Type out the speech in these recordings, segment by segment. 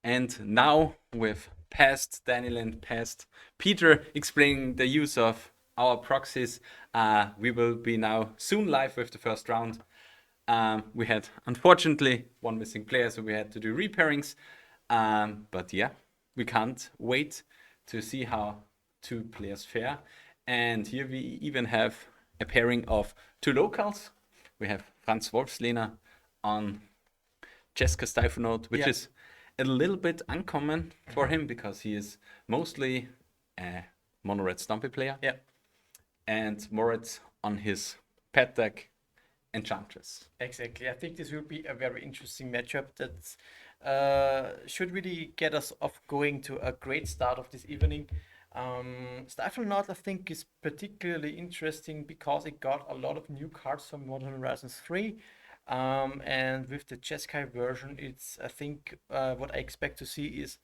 And now with past Daniel and past Peter explaining the use of our proxies, we will be now soon live with the first round. We had unfortunately one missing player, so we had to do repairings. But yeah, we can't wait to see how two players fare. And here we even have a pairing of two locals. We have Franz Wolfslehner on Jessica Steifenot, which is a little bit uncommon for him because he is mostly a mono-red Stompy player. Yeah. And Moritz on his pet deck, Enchantress. Exactly. I think this will be a very interesting matchup that should really get us off going to a great start of this evening. Steifenot, I think, is particularly interesting because it got a lot of new cards from Modern Horizons 3. And with the Jeskai version, it's, I think, what I expect to see is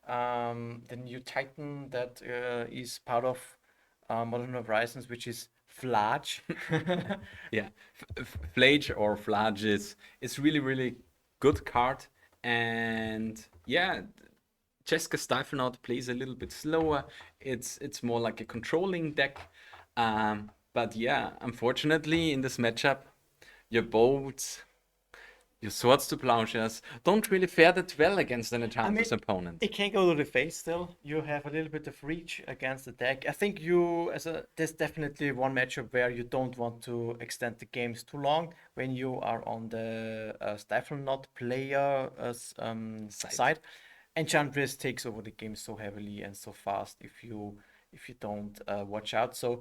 the new Titan that is part of Modern Horizons, which is Flage. Yeah, Flage or Flage is really good card, and yeah, Jessica Steifenot plays a little bit slower. It's more like a controlling deck, but yeah, unfortunately in this matchup, your boats, your swords to plowshares don't really fare that well against an Enchantress opponent. It can go to the face still. You have a little bit of reach against the deck. I think there's definitely one matchup where you don't want to extend the games too long when you are on the Steifenot player side. Enchantress takes over the game so heavily and so fast if you don't watch out. So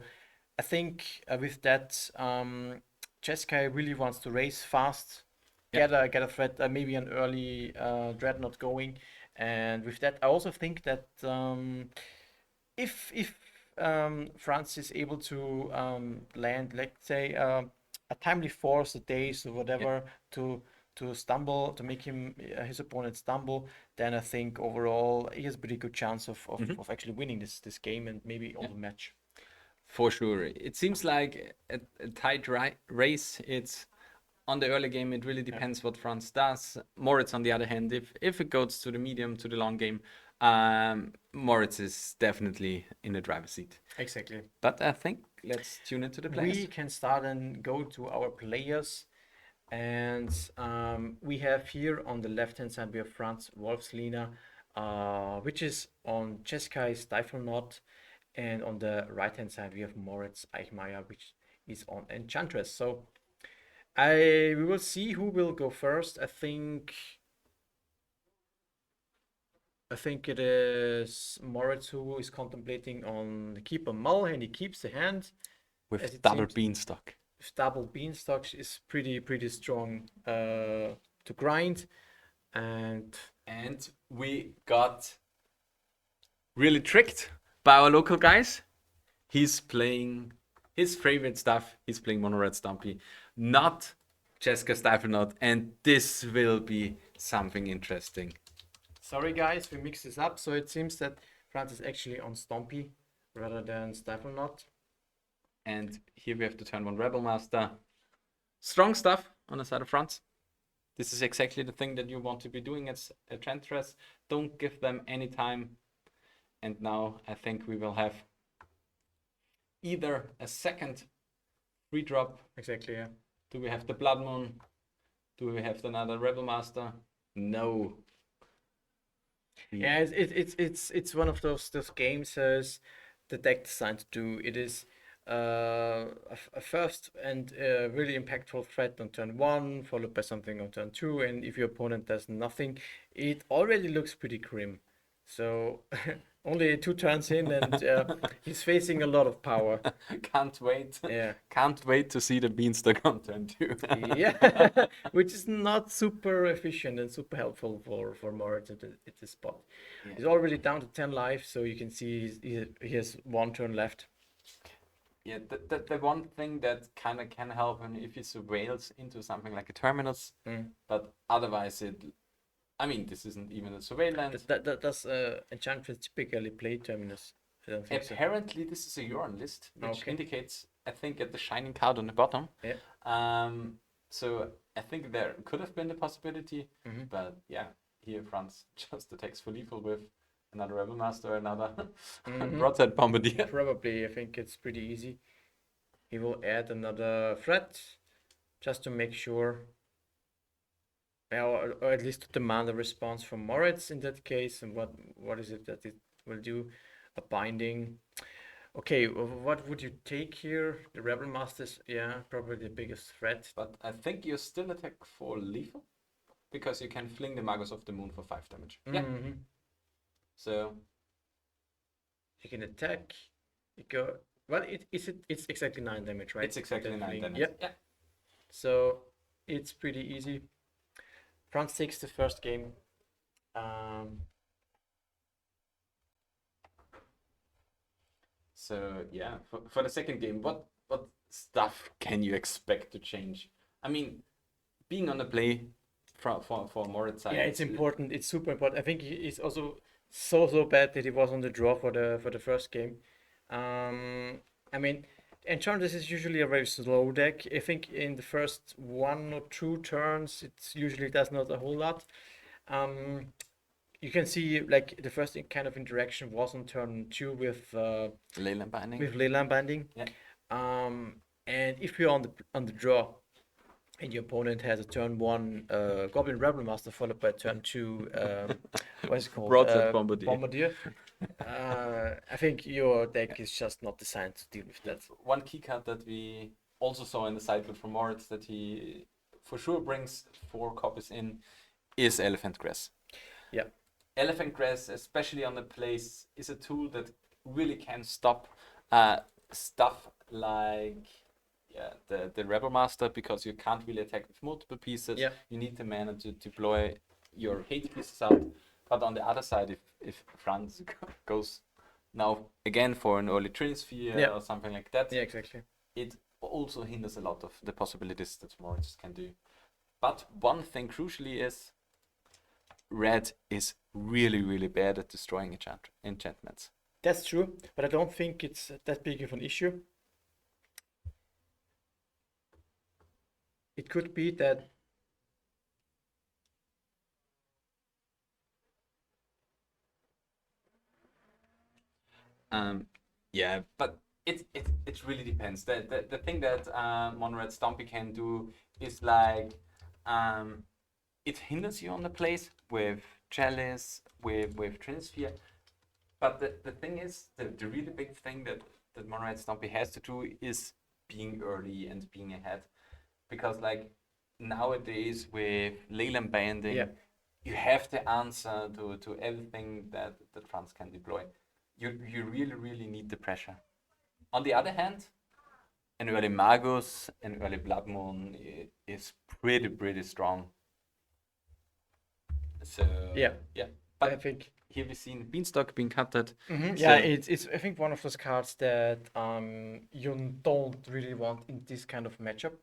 I think with that, Jeskai really wants to race fast, get a threat, maybe an early Dreadnought going, and with that, I also think that if France is able to land, let's say, a timely force, a daze or whatever, to stumble, to make him his opponent stumble, then I think overall he has a pretty good chance of actually winning this game and maybe all the match. For sure. It seems like a tight race. It's on the early game, it really depends what France does. Moritz, on the other hand, if it goes to the medium, to the long game, Moritz is definitely in the driver's seat. Exactly. But I think let's tune into the players. We can start and go to our players. And we have here on the left-hand side, we have Franz Wolfslehner, which is on Jeskai Steifenot. And on the right-hand side, we have Moritz Eichmeyer, which is on Enchantress. So we will see who will go first. I think it is Moritz who is contemplating on the keeper Mull, and he keeps the hand. With double beanstalk. Double beanstalk is pretty strong to grind. And we got really tricked by our local guys. He's playing his favorite stuff. He's playing Mono Red Stompy, not Jessica Steifenot, and this will be something interesting. Sorry guys, we mixed this up. So it seems that France is actually on Stompy rather than Steifenot. And here we have the turn 1 Rebel Master. Strong stuff on the side of France. This is exactly the thing that you want to be doing as a Enchantress. Don't give them any time. And now I think we will have either a second free drop. Exactly, yeah. Do we have the Blood Moon? Do we have another Rebel Master? No. Yeah, it's one of those games as the deck designed to do. It is a first and really impactful threat on turn 1, followed by something on turn 2, and if your opponent does nothing, it already looks pretty grim. So only 2 turns in, and he's facing a lot of power. Can't wait. Yeah. Can't wait to see the beanstalk on turn 2. Yeah, which is not super efficient and super helpful for Moritz at this spot. Yeah. He's already down to 10 life, so you can see he has 1 turn left. Yeah, the one thing that kind of can help him if he surveils into something like a Terminus, but otherwise this isn't even a surveillance. Does Enchantress typically play Terminus? Apparently this is a Urn list, which indicates, I think, at the shining card on the bottom. Yeah. So I think there could have been the possibility, but yeah, here Franz just attacks for lethal with another Rebel Master, another Mhm. Broadside Bombardier. Probably, I think it's pretty easy. He will add another threat just to make sure, or at least to demand a response from Moritz in that case. And what is it that it will do? A binding. Okay, what would you take here? The Rebel Masters, yeah, probably the biggest threat. But I think you still attack for lethal because you can fling the Magus of the Moon for 5 damage. Yeah. Mhm. So You can attack. You go. Well, it's exactly 9 damage, right? it's exactly 9 Definitely. damage. Yep. Yeah. So it's pretty easy. Franz takes the first game. So yeah, for the second game, what stuff can you expect to change? I mean, being on the play for Moritz side. Yeah, it's important. It's super important. I think it's also so bad that he was on the draw for the first game. I mean, Enchantress is usually a very slow deck. I think in the first 1 or 2 turns, it usually does not a whole lot. You can see like the first kind of interaction was on turn 2 with Leyland Binding. Leyland Binding. Yeah. And if you're on the draw and your opponent has a turn 1 Goblin Rebel Master followed by turn 2 what's it called? Broadside Bombardier. Bombardier. I think your deck is just not designed to deal with that. One key card that we also saw in the sideboard from Moritz that he for sure brings 4 copies in is Elephant Grass. Yeah. Elephant Grass, especially on the place, is a tool that really can stop stuff like the Rebel Master because you can't really attack with multiple pieces. Yeah. You need the mana to deploy your hate pieces out. But on the other side, if Franz goes now again for an early Trinisphere or something like that, Yeah, exactly. it also hinders a lot of the possibilities that Moritz can do. But one thing crucially is red is really bad at destroying enchantments. That's true, but I don't think it's that big of an issue. It could be that yeah, but it really depends. The thing that Mono-Red Stompy can do is like it hinders you on the place with Chalice, with Trinisphere. But the thing is, the really big thing that Mono-Red Stompy has to do is being early and being ahead. Because like nowadays with Leyland Banding, you have the answer to everything that Franz can deploy. You really need the pressure. On the other hand, an early Magus, an early Blood Moon is pretty strong. So yeah. But I think here we've seen Beanstalk being cutted. yeah, it's I think one of those cards that you don't really want in this kind of matchup.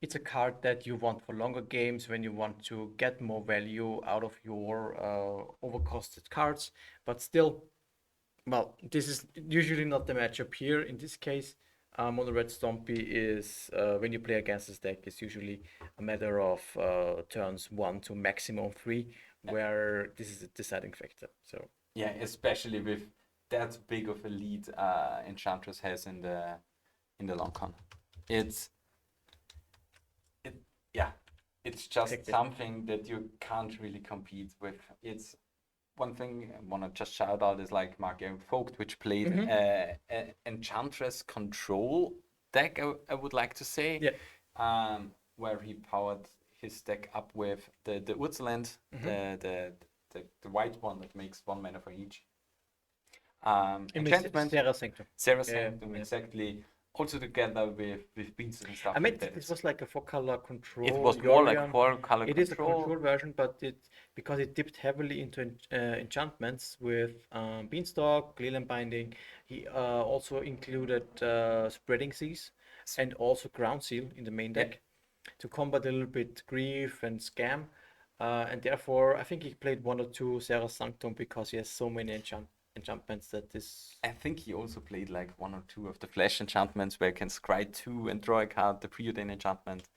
It's a card that you want for longer games when you want to get more value out of your overcosted cards, but still, well, this is usually not the matchup here. In this case, Mono Red Stompy is when you play against this deck, it's usually a matter of turns 1 to maximum 3, where this is a deciding factor. So yeah, especially with that big of a lead Enchantress has in the long con. It's just something that you can't really compete with. It's one thing I want to just shout out is like Mark Vogt, which played Enchantress control deck, I would like to say, where he powered his deck up with the Urzeland, the white one that makes 1 mana for each. Enchantment, Sarah Sanctum, exactly. Also together with beans and stuff. I mean, like that. this was like a 4-color control. It was more like 4-color control. It is a control version, but because it dipped heavily into enchantments with Beanstalk, Leyland Binding. He also included Spreading Seas and also Ground Seal in the main deck to combat a little bit Grief and Scam. And therefore, I think he played 1 or 2 Sarah Sanctum because he has so many enchantments that this. I think he also played like 1 or 2 of the flash enchantments where you can scry 2 and draw a card, the preordained enchantment.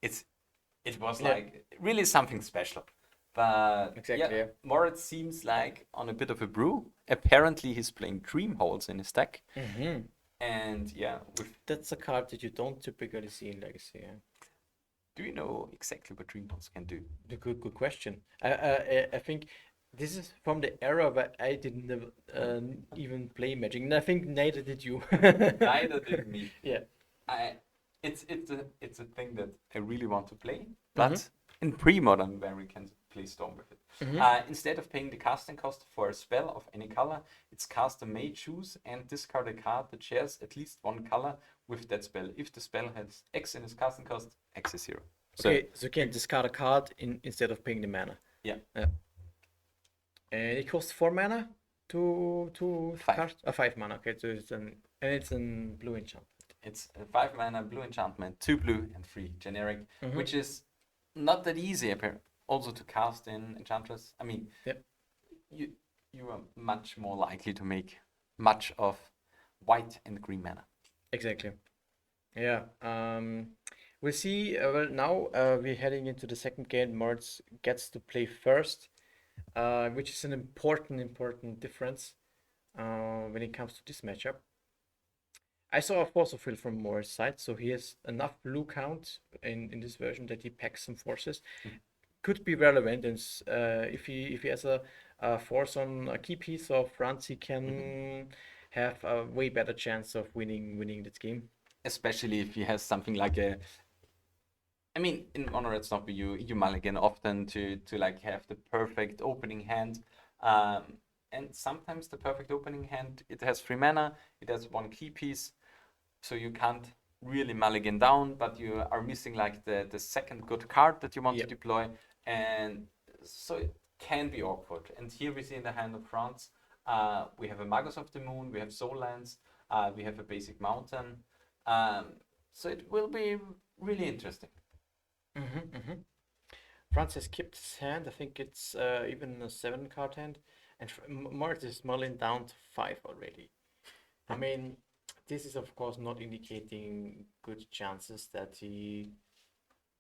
It's it was Yeah. like really something special. But Exactly, yeah. Moritz seems like on a bit of a brew. Apparently, he's playing Dream Holes in his deck. And yeah, That's a card that you don't typically see in Legacy. Yeah. do you know exactly what Dream Holes can do? A good question. I think this is from the era where I didn't even play Magic, and I think neither did you. Neither did me. Yeah. It's a thing that I really want to play, but in pre-modern where we can play Storm with it. Instead of paying the casting cost for a spell of any color, its caster may choose and discard a card that shares at least one color with that spell. If the spell has X in its casting cost, X is 0. Okay, so you can discard a card instead of paying the mana. Yeah. And it costs 4 mana to 5. cast 5 mana. Okay, so it's in blue enchant. It's a 5 mana blue enchantment, 2 blue and 3 generic, which is not that easy also to cast in Enchantress. I mean, you are much more likely to make much of white and green mana. Exactly. Yeah. We'll see. Well, now we're heading into the second game. Moritz gets to play first, which is an important difference when it comes to this matchup. I saw a force of will from Moritz' side, so he has enough blue count in this version that he packs some forces. Could be relevant, and if he has a force on a key piece of France, he can have a way better chance of winning this game. Especially if he has something like a. I mean, in Mono-Red Stompy, you mulligan often to like have the perfect opening hand, and sometimes the perfect opening hand, it has 3 mana, it has 1 key piece, so you can't really mulligan down, but you are missing like the second good card that you want to deploy, and so it can be awkward. And here we see in the hand of France, we have a Magus of the Moon, we have Soul Lands, we have a basic mountain, so it will be really interesting. France has kept his hand. I think it's even a 7-card hand, and Moritz is mulling down to 5 already. I mean, this is of course not indicating good chances that he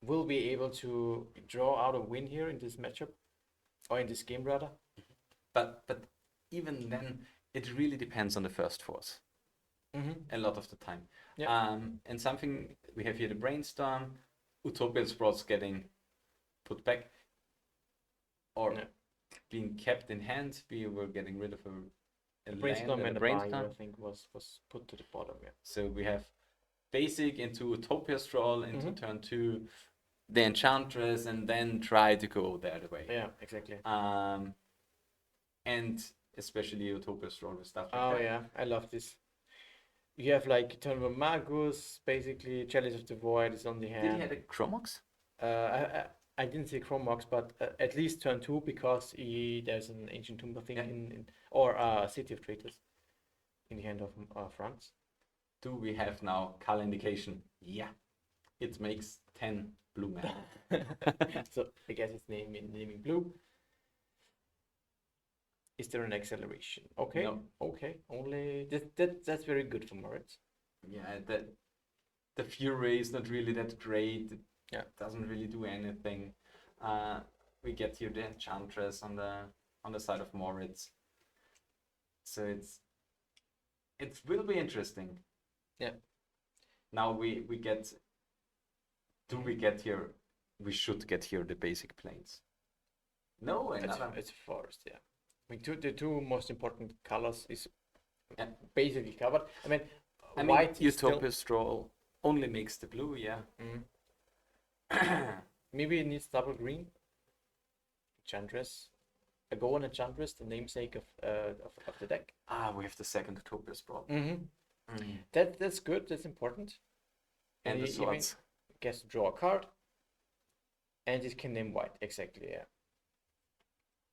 will be able to draw out a win here in this matchup, or in this game rather. But even then, it really depends on the first force. A lot of the time. And something we have here: the Brainstorm, Utopian Sprawls getting put back or being kept in hand. We were getting rid of a Brainstorm land and a a Brainstorm. I think was put to the bottom. Yeah. So we have basic into Utopia Stroll into turn 2, the Enchantress, and then try to go the other way. Yeah, exactly. And especially Utopia Stroll with stuff like that. Oh yeah, I love this. You have like Eternal Magus, basically Chalice of the Void is on the hand. Did he have a Chromox? I didn't say Chromox, but at least turn 2 because there's an Ancient Tomb, I think, or City of Traitors in the hand of France. Do we have now color indication? Yeah, it makes 10 blue mana. So I guess it's naming blue. Is there an acceleration? Okay. No. Okay. Only that's very good for Moritz. Yeah, the Fury is not really that great. It doesn't really do anything. We get here the Enchantress on the side of Moritz. So it will be interesting. Yeah. Now we get. Do we get here? We should get here the basic planes. No, it's a forest. Yeah. I mean, the two most important colors is basically covered. I mean, white Utopia Stroll only makes the blue, yeah. Maybe it needs double green. Enchantress. A go on Enchantress, the namesake of the deck. We have the second Utopia Sprawl. That's good. That's important. And the swords. Gets to draw a card, and it can name white. Exactly. Yeah.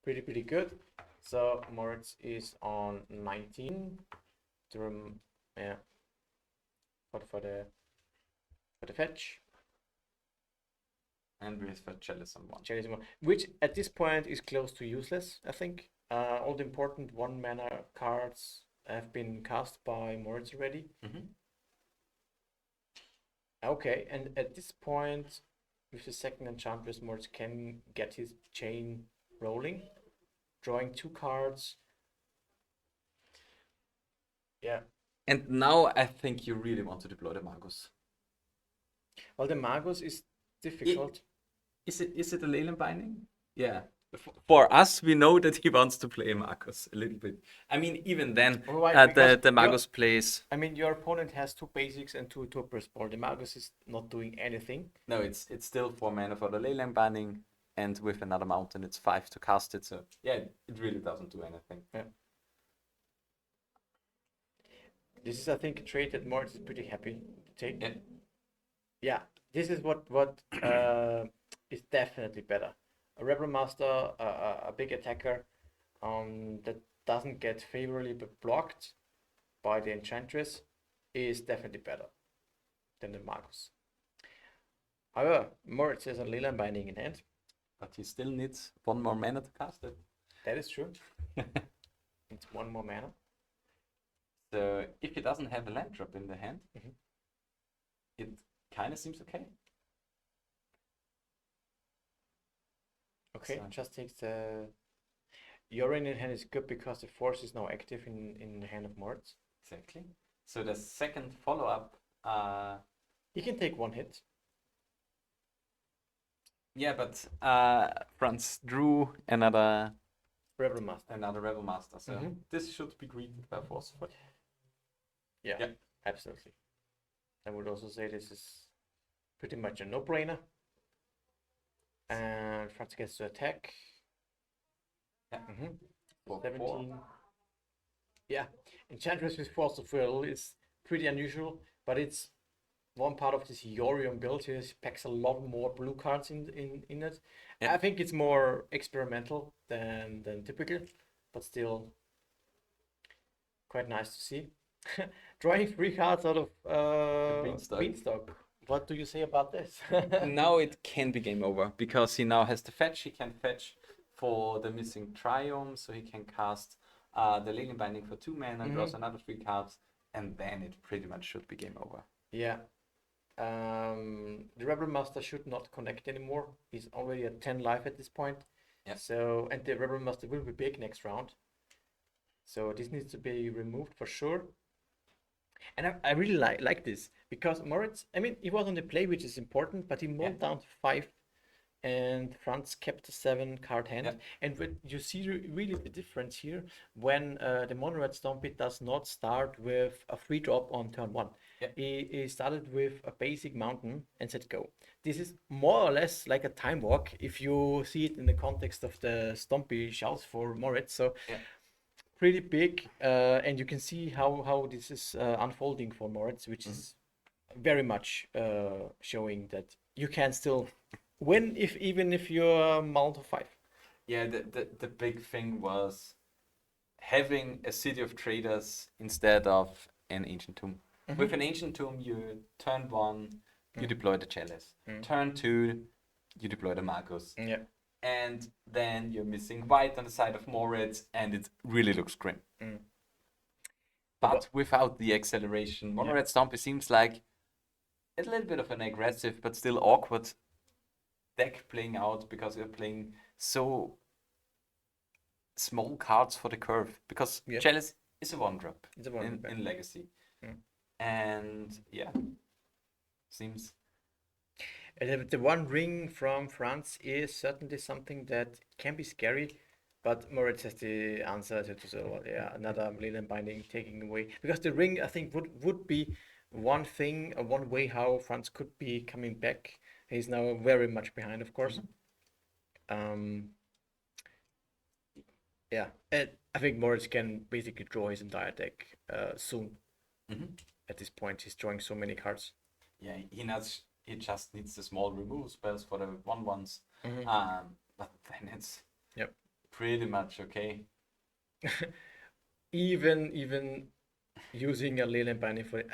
Pretty good. So Moritz is on 19. For the fetch. And we have Chalice on 1. Chalice on 1, which at this point is close to useless, I think. All the important 1 mana cards have been cast by Moritz already. Okay, and at this point, with the second Enchantress, Moritz can get his chain rolling, drawing 2 cards. Yeah. And now I think you really want to deploy the Magus. Well, the Magus is difficult. Is it a Leyland binding? Yeah. For us, we know that he wants to play Magus a little bit. I mean, even then, the Magus plays. I mean, your opponent has 2 basics and 2 Topers ball. The Magus is not doing anything. No, it's still 4 mana for the Leyland binding, and with another mountain, it's 5 to cast it. So yeah, it really doesn't do anything. Yeah. This is, I think, a trade that Moritz is pretty happy to take. Yeah. Yeah, this is what is definitely better. A Rebel Master, a big attacker that doesn't get favorably blocked by the Enchantress is definitely better than the Magus. However, Moritz has a Leyland binding in hand. But he still needs 1 more mana to cast it. That is true. It's 1 more mana. So if he doesn't have a land drop in the hand, it kind of seems okay. Okay, So. just takes the... Urine in hand is good because the force is now active in the hand of Moritz. Exactly. So the second follow-up... He can take 1 hit. Yeah, but Franz drew another Rebel Master. Rebel Master, so this should be greeted by force. Yeah, absolutely. I would also say this is pretty much a no-brainer. And Franz gets to attack. Yeah. 17. 4. Yeah, Enchantress with Force of Will is pretty unusual, but it's one part of this Yorion build. He packs a lot more blue cards in it. Yeah. I think it's more experimental than typical, but still quite nice to see. Drawing 3 cards out of Beanstalk. What do you say about this? Now it can be game over, because he now has the fetch. He can fetch for the missing Triumph, so he can cast the Leyland Binding for 2 mana, draws another 3 cards, and then it pretty much should be game over. Yeah. The Rebel Master should not connect anymore. He's already at 10 life at this point. Yeah. So, and the Rebel Master will be big next round. So this needs to be removed for sure. And I really like this, because Moritz, I mean, he was on the play, which is important, but he moved down to 5, and Franz kept the 7 card hand. Yeah. And when you see really the difference here when the Mono Red Stompy does not start with a 3-drop on turn 1. Yeah. He started with a basic mountain and said go. This is more or less like a time walk if you see it in the context of the Stompy shouts for Moritz. So pretty big, and you can see how this is unfolding for Moritz, which is very much showing that you can still win even if you're mount of 5. Yeah, the big thing was having a City of Traders instead of an Ancient Tomb. With an Ancient Tomb, you turn 1, you deploy the Chalice. Turn 2, you deploy the Magus. Yeah. And then you're missing white on the side of Moritz, and it really looks grim. But without the acceleration, Mono Red Stompy seems like a little bit of an aggressive but still awkward deck playing out, because you're playing so small cards for the curve. Because Chalice is a 1-drop in Legacy. And seems... The 1 ring from France is certainly something that can be scary, but Moritz has the answer to another Leyland Binding taking away. Because the ring, I think, would be one thing, one way how France could be coming back. He's now very much behind, of course. And I think Moritz can basically draw his entire deck soon. At this point, he's drawing so many cards. Yeah, he just needs the small remove spells for the 1/1s. But then it's pretty much okay. even using a Leyland Binding for it.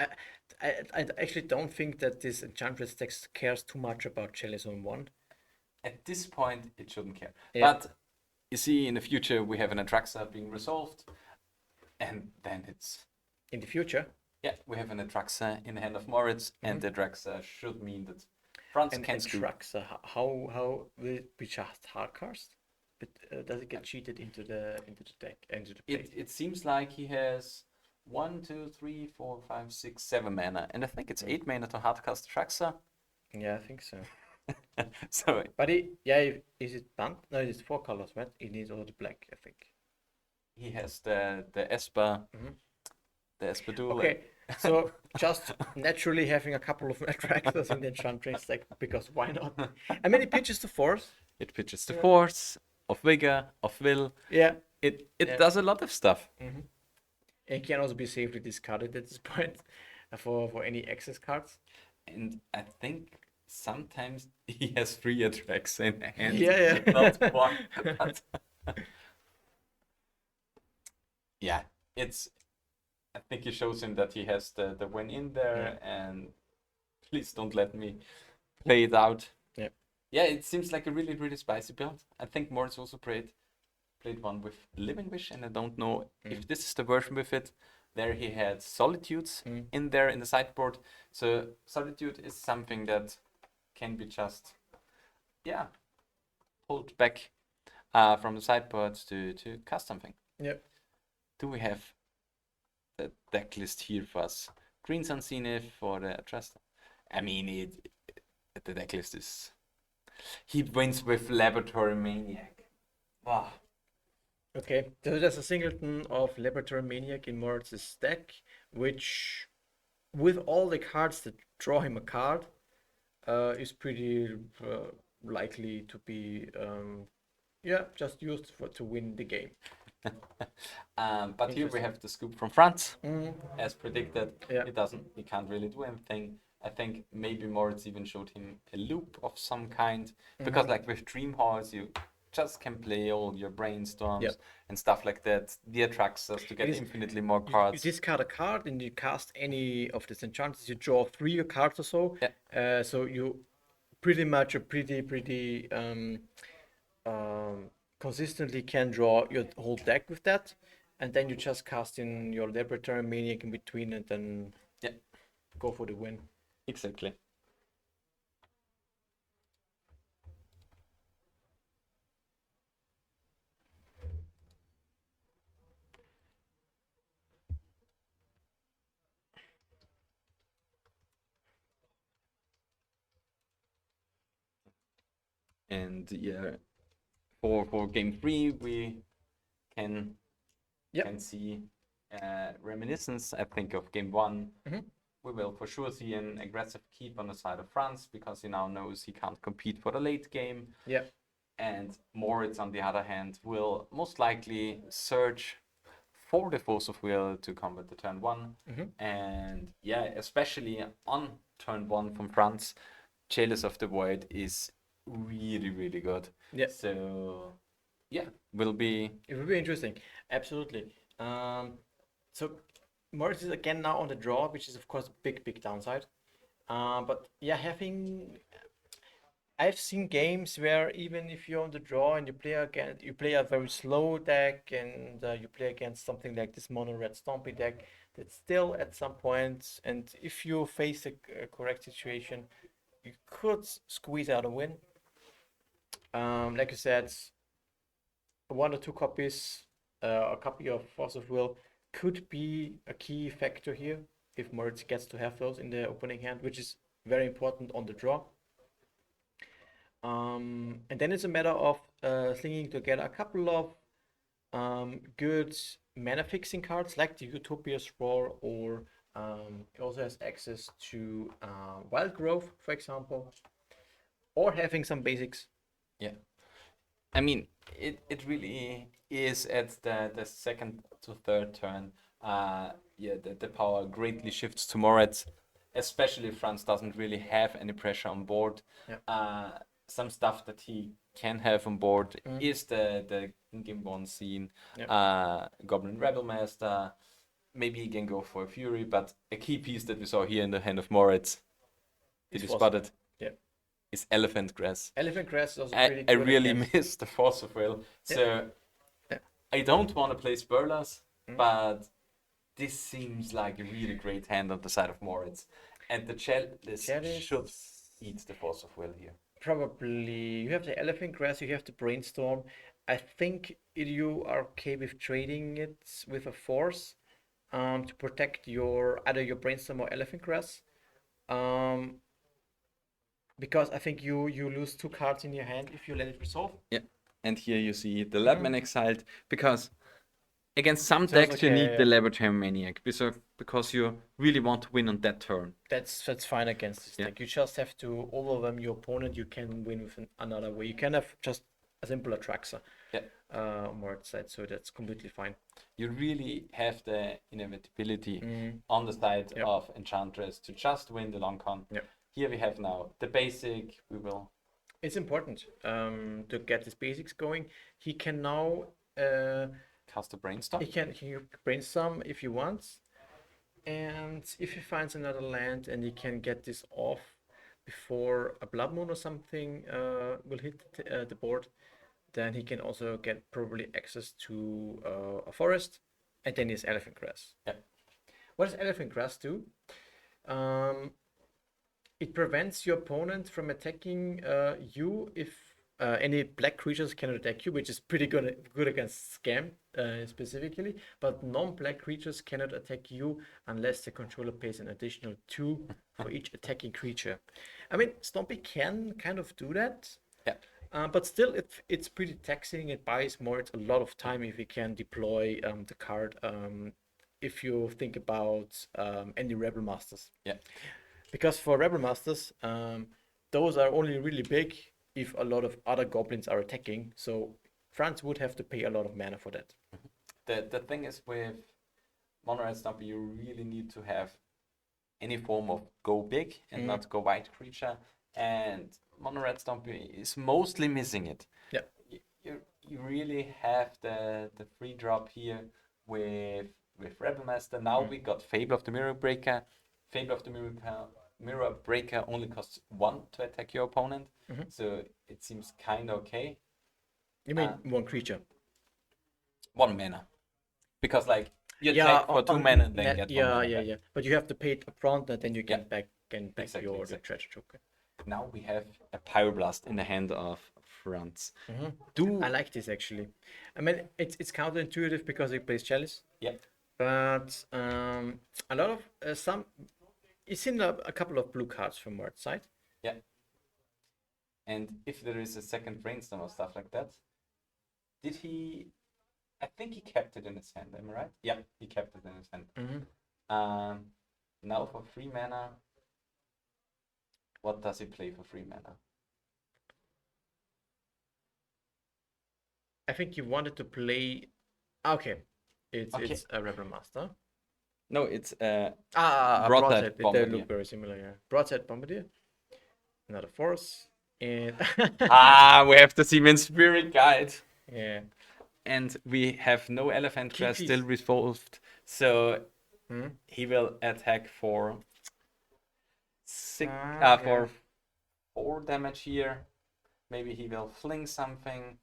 I actually don't think that this Enchantress text cares too much about Chalice on 1. At this point, it shouldn't care. Yeah. But you see, in the future, we have an Atraxa being resolved, and then it's... In the future? Yeah, we have an Atraxa in the hand of Moritz, and the Atraxa should mean that France And can scoop. trucks, how will it be just hard cars? But does it get cheated into the deck, into the plate? It seems like he has 1, 2, 3, 4, 5, 6, 7 mana, and I think it's 8 mana to hardcast Traxa. Yeah, I think so. So But is it banned? No, it's 4 colors, right? It needs all the black, I think. he has the Esper, Mhm. the Esper duel. Okay, so just naturally having a couple of attractors in the Enchantress deck, because why not? I mean, it pitches to force. It pitches to Yeah. force, of vigor, of will. Yeah. It Yeah. does a lot of stuff. Mm-hmm. It can also be safely discarded at this point for any excess cards. And I think sometimes he has 3 attacks in hand. Yeah, yeah. Not one. But yeah, I think he shows him that he has the win in there, and please don't let me play it out. Yeah. Yeah, it seems like a really, really spicy build. I think Moritz also played one with Living Wish, and I don't know if this is the version with it. There he had Solitudes in there in the sideboard. So Solitude is something that can be just, pulled back from the sideboard to cast something. Yep. Do we have the deck list here for us? Green Sun Zenith for the Trust. I mean, the deck list is... He wins with Laboratory Maniac. Wow. Okay, so there's a singleton of Laboratory Maniac in Moritz's deck, which, with all the cards that draw him a card, is pretty likely to be, just used to win the game. But here we have the scoop from France, Mm-hmm. as predicted. Yeah. He can't really do anything. I think maybe Moritz even showed him a loop of some kind, because like with Dream Halls, you just can play all your brainstorms and stuff like that. The Atraxas to get infinitely more cards. You discard a card and you cast any of these enchantments. You draw 3 cards or so. Yeah. So you pretty much consistently can draw your whole deck with that, and then you just cast in your Laboratory Maniac in between, and then go for the win. Exactly. And for game 3 we can see reminiscence, I think, of game 1. We will for sure see an aggressive keep on the side of France, because he now knows he can't compete for the late game. Yeah. And Moritz, on the other hand, will most likely search for the Force of Will to combat the turn 1. And especially on turn 1 from France, Chalice of the Void is really, really good. Yeah. So it will be interesting. Absolutely. So Moritz is again now on the draw, which is of course a big downside. But I've seen games where even if you're on the draw and you play a very slow deck, and you play against something like this mono red Stompy deck, that still at some point, and if you face a correct situation, you could squeeze out a win. Like you said, 1 or 2 copies, a copy of Force of Will could be a key factor here if Moritz gets to have those in the opening hand, which is very important on the draw. And then it's a matter of slinging together a couple of good mana fixing cards like the Utopia's Roar, or it also has access to Wild Growth, for example, or having some basics. Yeah. I mean, it really is at the second to third turn. The power greatly shifts to Moritz, especially if France doesn't really have any pressure on board. Some stuff that he can have on board is the Game 1 scene, Goblin Rebel Master. Maybe he can go for a Fury, but a key piece that we saw here in the hand of Moritz, did you spot it? Yeah. Is Elephant Grass. Elephant Grass is also pretty good. I really miss the Force of Will. So I don't want to play Spurlers, but this seems like a really great hand on the side of Moritz. And the Chalice should eats the force of will here. Probably you have the elephant grass, you have the brainstorm. I think you are okay with trading it with a force to protect your either your brainstorm or elephant grass. Um, because I think you lose 2 cards in your hand if you let it resolve. Yeah. And here you see the Labman exiled, because against some So it's decks you okay, need yeah. the Laboratory Maniac because you really want to win on that turn. That's fine against this Yeah. deck. You just have to overwhelm your opponent. You can win with another way. You can have just a simple Atraxa Yeah. on one side, so that's completely fine. You really have the inevitability Mm. on the side Yep. of Enchantress to just win the long con. Yep. Here we have now the basic. We will. It's important to get his basics going. He can now Cast a Brainstorm. he brainstorm if he wants, and if he finds another land and he can get this off before a Blood Moon or something will hit the board, then he can also get probably access to a forest, and then his Elephant Grass. Yeah. What does Elephant Grass do? It prevents your opponent from attacking you if any black creatures cannot attack you, which is pretty good against Scam specifically. But non-black creatures cannot attack you unless the controller pays an additional 2 for each attacking creature. I mean, Stompy can kind of do that. Yeah. But still, it's pretty taxing. It buys Moritz a lot of time if he can deploy the card. If you think about any Rebel Masters. Yeah. Because for Rebel Masters, those are only really big if a lot of other goblins are attacking. So France would have to pay a lot of mana for that. The thing is with Mono Red Stompy, you really need to have any form of go big and not go wide creature. And Mono Red Stompy is mostly missing it. Yeah. You really have the free drop here with Rebel Master. Now we got Fable of the Mirror Breaker. Fable of the Mirror Breaker only costs 1 to attack your opponent, so it seems kind of okay. You mean 1 creature? 1 mana, because like you attack for 2 mana and then get 1 mana back. Yeah. But you have to pay it upfront, and then you can back Exactly, your exactly. treasure joker. Now we have a Pyroblast in the hand of France. I like this actually. I mean, it's counterintuitive because it plays Chalice. Yeah. But a lot of some. It's in a couple of blue cards from Word's side. Yeah. And if there is a second brainstorm or stuff like that, did he? I think he kept it in his hand. Am I right? Yeah, he kept it in his hand. Now for 3 mana, what does he play for 3 mana? I think you wanted to play. Okay, it's a Rebel Master. No, it's Broadside. They Bombardier. look very similar, yeah. Broadside Bombardier. Another force. And we have the Siemens Spirit Guide. Yeah. And we have no Elephant Key Crest piece. still resolved, so he will attack for 4 damage here. Maybe he will fling something.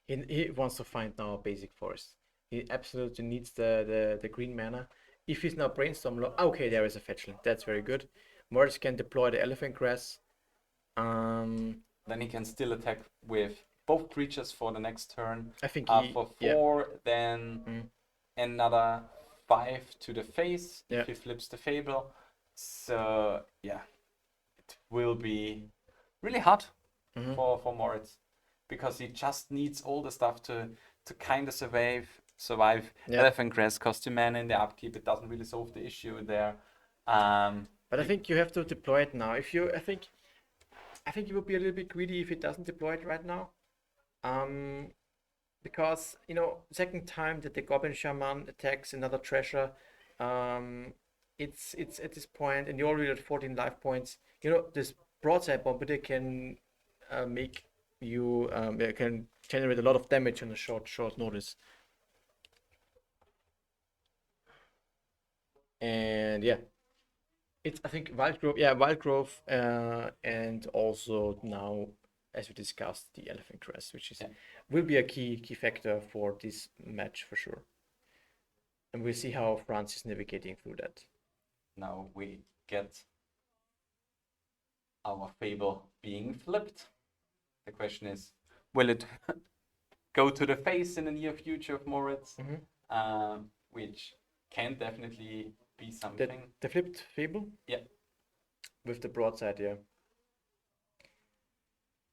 He wants to find now a basic forest. He absolutely needs the green mana. If he's now brainstorm okay, there is a fetchling. That's very good. Morris can deploy the Elephant Grass. Then he can still attack with both creatures for the next turn. I think for 4, then another 5 to the face if he flips the Fable. So yeah, it will be really hard for Moritz, because he just needs all the stuff to kind of survive. Elephant Grass costs 2 mana in the upkeep. It doesn't really solve the issue there. But I think you have to deploy it now. I think you would be a little bit greedy if it doesn't deploy it right now. Because second time that the Goblin Shaman attacks another treasure, it's at this point, and you're already at 14 life points. This Broadside Bombardier can make you can generate a lot of damage on a short notice. And yeah, it's I think Wild Growth, and also now, as we discussed, the Elephant Crest, which will be a key factor for this match for sure. And we'll see how France is navigating through that. Now we get our Fable being flipped. The question is, will it go to the face in the near future of Moritz? Which can definitely be something. The flipped Fable? Yeah. With the broadside, yeah.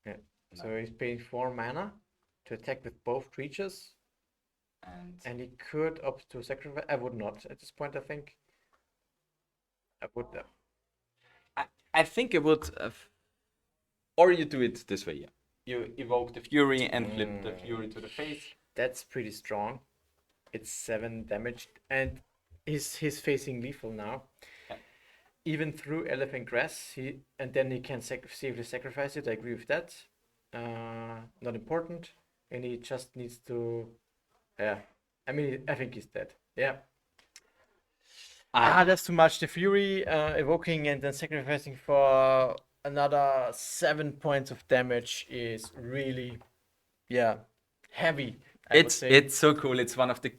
Yeah. No. So he's paying 4 mana to attack with both creatures. And he could opt to sacrifice. I would not at this point, I think. I would. I think it would. Or you do it this way, yeah. You evoke the Fury and flip the Fury to the face. That's pretty strong. It's 7 damage, and he's facing lethal now. Yeah. Even through Elephant Grass, and then he can safely sacrifice it. I agree with that. Not important, and he just needs to. Yeah, I mean, I think he's dead. Yeah. That's too much. The Fury evoking and then sacrificing for another 7 points of damage is really, heavy. It's so cool. It's one of the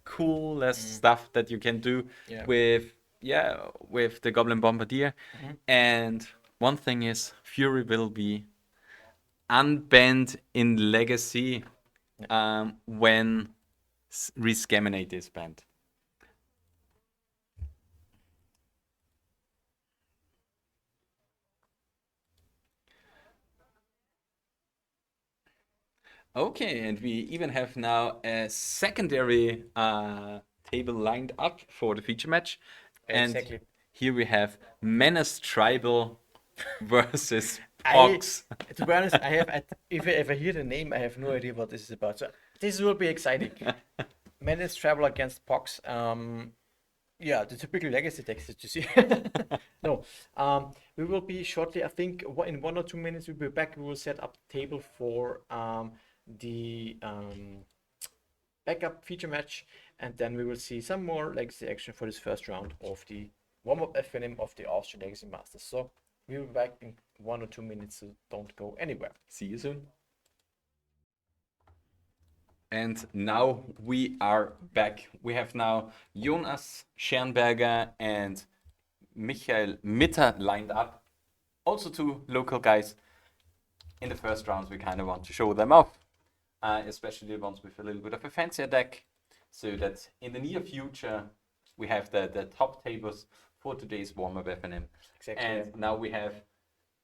coolest stuff that you can do with the Goblin Bombardier. And one thing is, Fury will be unbanned in Legacy when Rescaminate is banned. Okay, and we even have now a secondary table lined up for the feature match. Exactly. And here we have Menace Tribal versus Pox. To be honest, if I ever hear the name, I have no idea what this is about. So this will be exciting. Menace Tribal against Pox. The typical legacy decks that you see. No, we will be shortly. I think in 1 or 2 minutes we'll be back. We will set up the table for the backup feature match, and then we will see some more legacy action for this first round of the warm-up FNM of the Austrian Legacy Masters. So we will be back in 1 or 2 minutes, so don't go anywhere. See you soon. And now we are back. We have now Jonas Schernberger and Michael Mitter lined up. Also 2 local guys. In the first rounds, we kind of want to show them off. Especially the ones with a little bit of a fancier deck. So that in the near future, we have the top tables for today's warm-up FNM. Exactly. And now we have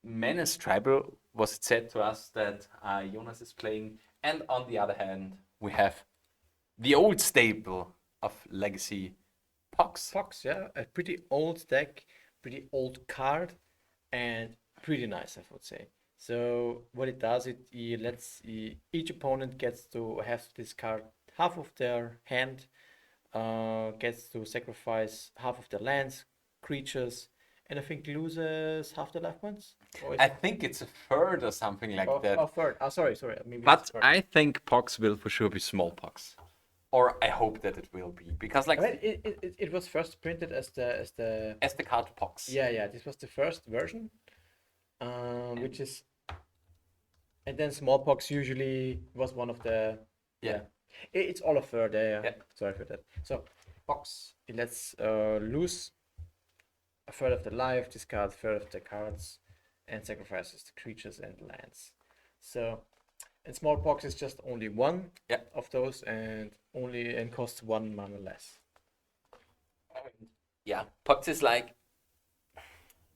Menace Tribal. Was it said to us that Jonas is playing? And on the other hand, we have the old staple of Legacy, Pox. Pox, yeah, a pretty old deck, pretty old card, and pretty nice, I would say. So what it does, it lets each opponent gets to have to discard half of their hand, gets to sacrifice half of their lands, creatures, and I think loses half the life points. I think it's a third or something like that. Oh, third. Oh, sorry. Maybe but I think Pox will for sure be small Pox, or I hope that it will be, because like it was first printed as the card Pox. Yeah. This was the first version, which is, and then smallpox usually was one of the It's all a third. Yeah. Sorry for that. So Pox, it lets lose a third of the life, discard a third of the cards, and sacrifices the creatures and lands. So, and smallpox is just only one of those, and costs 1 mana less. Yeah, Pox is like,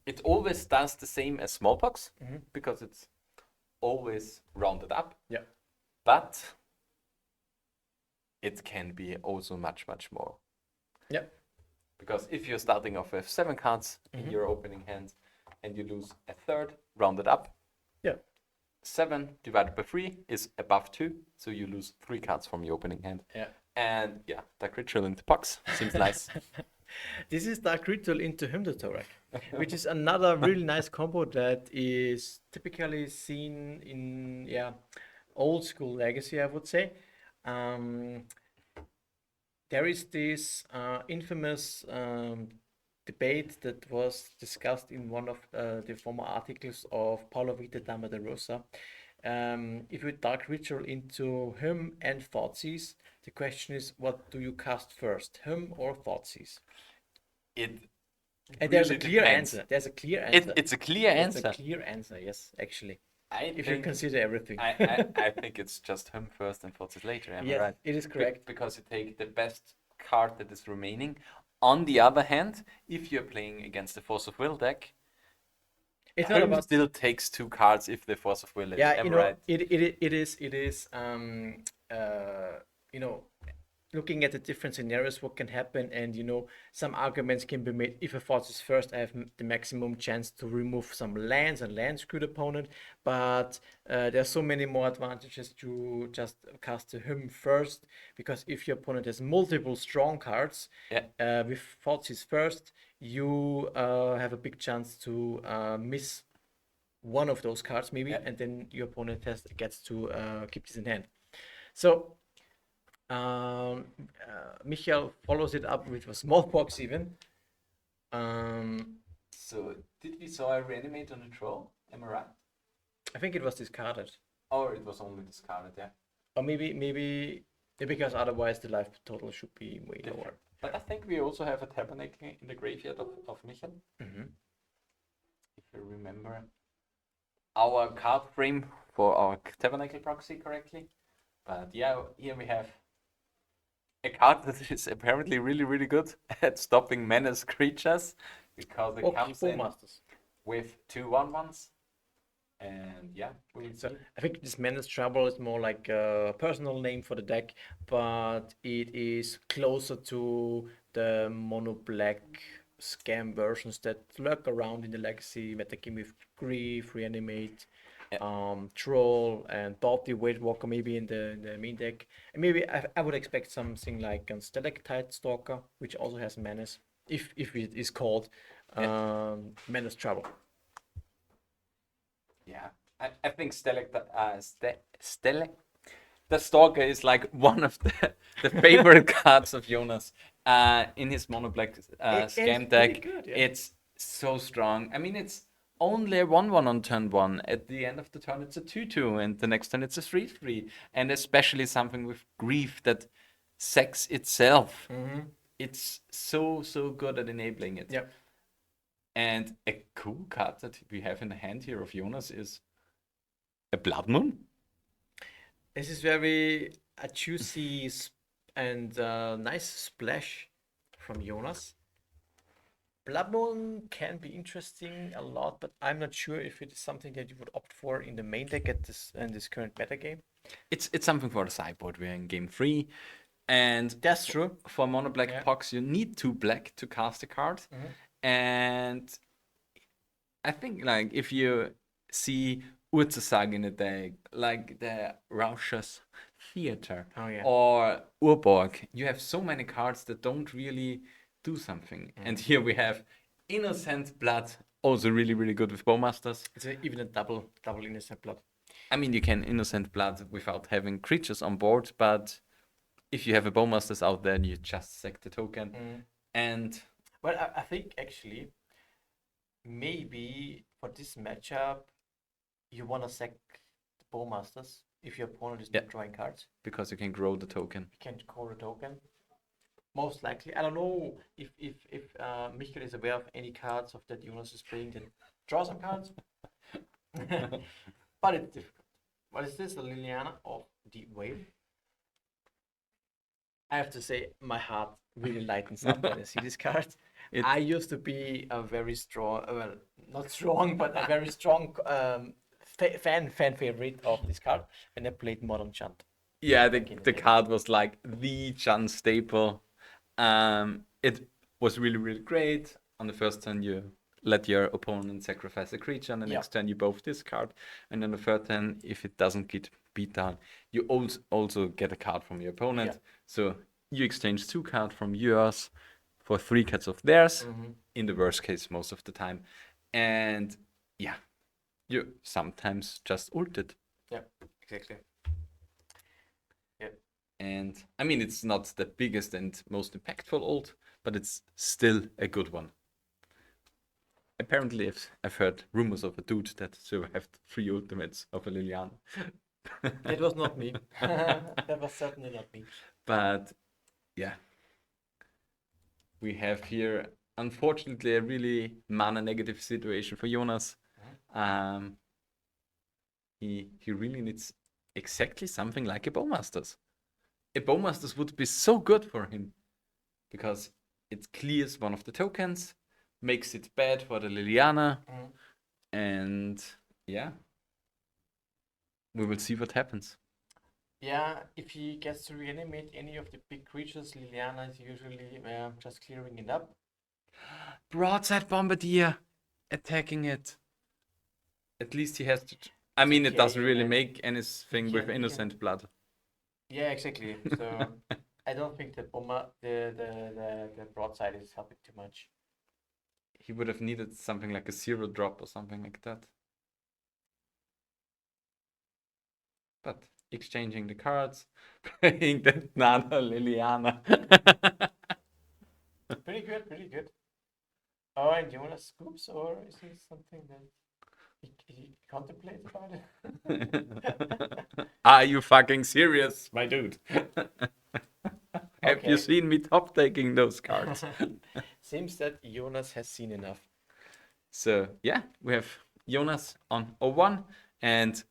it always does the same as smallpox because it's always rounded up. Yeah, but it can be also much more. Yeah. Because if you're starting off with 7 cards in your opening hand and you lose a third, rounded up. Yeah. 7 divided by 3 is above 2, so you lose 3 cards from your opening hand. Yeah. And Dark Ritual into Pox seems nice. This is Dark Ritual into Hymnothorax, which is another really nice combo that is typically seen in old school Legacy, I would say. There is this infamous debate that was discussed in one of the former articles of Paulo Vita Dama de Rosa. If you Dark Ritual into Hymn and Thoughtseize, the question is, what do you cast first, Hymn or Thoughtseize? It And there's a really clear depends. answer. There's a clear answer. It's a clear It's answer. a clear answer, yes, actually. I If you think consider everything. I think it's just him first and Fortis later. Am I Yes, right? it is correct. Because you take the best card that is remaining. On the other hand, if you're playing against the Force of Will deck, It's not Home about still takes 2 cards if the Force of Will is. yeah, Am you I know, right? it is you know, looking at the different scenarios, what can happen, and you know, some arguments can be made. If a force is first, I have the maximum chance to remove some lands and land screw the opponent. But there are so many more advantages to just cast him first, because if your opponent has multiple strong cards, Yeah. with forces first, you have a big chance to miss one of those cards maybe, Yeah. and then your opponent gets to keep this in hand. So Michael follows it up with a smallpox even. So did we saw a reanimate on a draw? Am I right? I think it was discarded, Or it was only discarded, yeah. or maybe because otherwise the life total should be way lower. But I think we also have a tabernacle in the graveyard of Michael. Mm-hmm. If you remember our card frame for our tabernacle proxy correctly. But yeah, here we have a card that is apparently really, really good at stopping Menace creatures, because it comes in with 2/1/1s. And yeah, we will see. So I think this Menace Trouble is more like a personal name for the deck, but it is closer to the mono black scam versions that lurk around in the legacy metagame with Grief, Reanimate, Troll, and Balti Weight Walker maybe in the main deck. And maybe I would expect something like a Stalactite Stalker, which also has Menace, if it is called Menace Trouble. Yeah, I think the Stalker is like one of the favorite cards of Jonas in his mono black scam deck. Good, yeah. It's so strong. I mean, it's only a 1/1 on turn 1. At the end of the turn, it's a 2/2, and the next turn, it's a 3/3. And especially something with Grief that sacks itself. Mm-hmm. It's so good at enabling it. Yep. And a cool card that we have in the hand here of Jonas is a Blood Moon. This is very a juicy and nice splash from Jonas. Blood Moon can be interesting a lot, but I'm not sure if it is something that you would opt for in the main deck at this current meta game. It's something for the sideboard. We're in game 3, and that's true. For mono black Pox, you need 2 black to cast a card, and I think like if you see Urzasag in a deck, like the Rausch's Theater or Urborg, you have so many cards that don't really do something. And here we have Innocent Blood, also really, really good with Bowmasters. It's even a double Innocent Blood. I mean, you can Innocent Blood without having creatures on board, but if you have a Bowmasters out there, you just sack the token. And well, I think actually maybe for this matchup you want to sack the Bowmasters if your opponent is not drawing cards, because you can grow the token. You can grow the token. Most likely. I don't know if Michael is aware of any cards of that Jonas is playing that draw some cards. But it's difficult. What is this? A Liliana of the Wave? I have to say, my heart really lightens up when I see this card. I used to be a very strong, well, not strong, but a very strong fan favorite of this card when I played Modern Chant. Yeah, the card was like the Chant staple. It was really, really great. On the first turn, you let your opponent sacrifice a creature. On the next turn, you both discard. And on the third turn, if it doesn't get beat down, you also get a card from your opponent. So you exchange 2 cards from yours for 3 cards of theirs, in the worst case most of the time. And yeah, you sometimes just ult it. Yeah, exactly. And I mean, it's not the biggest and most impactful ult, but it's still a good one. Apparently, I've heard rumors of a dude that survived 3 ultimates of a Liliana. It was not me. That was certainly not me. But yeah, we have here unfortunately a really mana negative situation for Jonas. He really needs exactly something like a Bowmasters. A Bowmasters would be so good for him because it clears one of the tokens, makes it bad for the Liliana, and yeah, we will see what happens. Yeah, if he gets to reanimate any of the big creatures, Liliana is usually just clearing it up. Broadside Bombardier attacking it. At least he has to. I mean, it doesn't really make anything with innocent blood. Yeah, exactly. So I don't think that the broadside is helping too much. He would have needed something like a 0-drop or something like that. But exchanging the cards, playing the Nana Liliana. Pretty good, pretty good. Oh, and Jonas scoops, or is it something that he contemplates about it? Are you fucking serious, my dude? Have you Okay. seen me top taking those cards? Seems that Jonas has seen enough. So yeah, we have Jonas on 01 and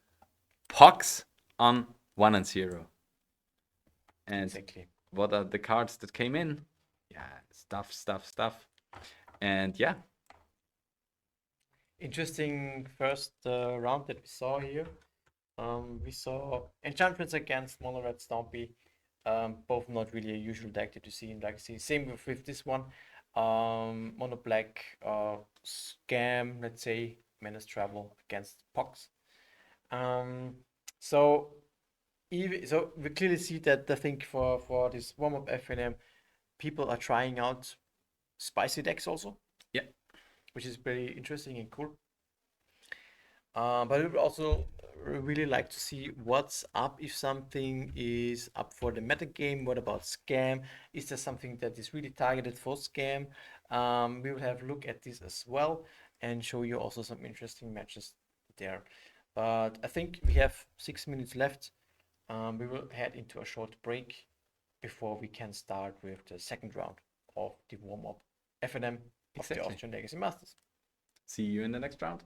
Pox on 1 and 0. And Exactly. what are the cards that came in? Yeah, stuff. And yeah, Interesting first round that we saw here. We saw Enchantress against Mono Red Stompy. Both not really a usual deck that you see in Legacy. Same with this one. Mono Black Scam, let's say, Menace Travel against Pox. So we clearly see that I think for this warm-up FNM, people are trying out spicy decks also. Yeah. Which is very interesting and cool. But we would also really like to see what's up if something is up for the meta game. What about scam? Is there something that is really targeted for scam? We will have a look at this as well and show you also some interesting matches there. But I think we have 6 minutes left. We will head into a short break before we can start with the second round of the warm-up FNM of the Austrian Legacy Masters. See you in the next round.